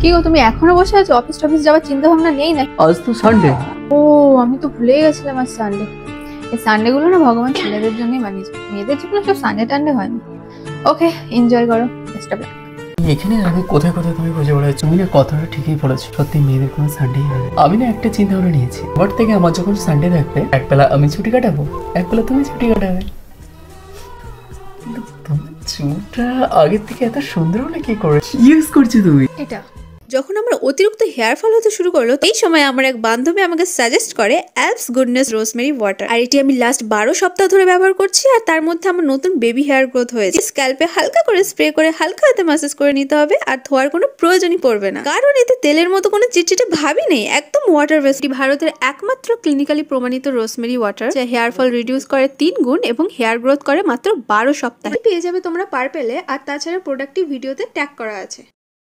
কি গো, তুমি এখনো বসে আছো? অফিস টফিস যাওয়ার চিন্তা ভাবনা নেই না? আজ তো সানডে। ও, আমি তো ভুলেই গেছিলাম আজ সানডে। এই সানডে গুলো না ভগবান ছেলেদের জন্যই বানিয়েছে, মেয়েদের জন্য সব সানডে টানডে হয় না। ওকে, এনজয় করো, বেস্ট অফ লাক। এখানে আমি কোথায় কোথায় তুমি খুঁজে বেড়াচ্ছ। তুমি না কথাটা ঠিকই বলেছো, সত্যি মেয়েদের কোনো সানডেই হয় না। আমি না একটা চিন্তা ভাবনা নিয়েছি, এবার থেকে আমার যখন সানডে থাকবে একবেলা আমি ছুটি কাটাবো, একবেলা তুমি ছুটি কাটাবে। কিন্তু তোমার চুলটা আগের থেকে এত সুন্দর হলে কি করে, ইউজ করছো তুমি? এটা যখন আমার অতিরিক্ত হেয়ার ফল হতে শুরু করলো, এই সময় আমার এক বান্ধবী আমাকে সাজেস্ট করে অ্যালপস গুডনেস রোজমেরি ওয়াটার। আর এটি আমি লাস্ট 12 সপ্তাহ ধরে ব্যবহার করছি। আর তার মধ্যে আমার নতুন বেবি হেয়ার গ্রোথ হয়েছে। স্ক্যাল্পে হালকা করে স্প্রে করে হালকা হাতে ম্যাসাজ করে নিতে হবে, আর ধোয়ার কোনো প্রয়োজনই পড়বে না, কারণ এতে তেলের মতো কোনো চিটচিটে ভাবই নেই, একদম ওয়াটার বেসড। ভারতের একমাত্র ক্লিনিক্যালি প্রমাণিত রোজমেরি ওয়াটার, যা হেয়ার ফল রিডিউস করে 3 গুণ এবং হেয়ার গ্রোথ করে মাত্র 12 সপ্তাহে। পেয়ে যাবে তোমরা পার্পেলে, আর তাছাড়া প্রোডাক্টটি ভিডিওতে ট্যাগ করা আছে।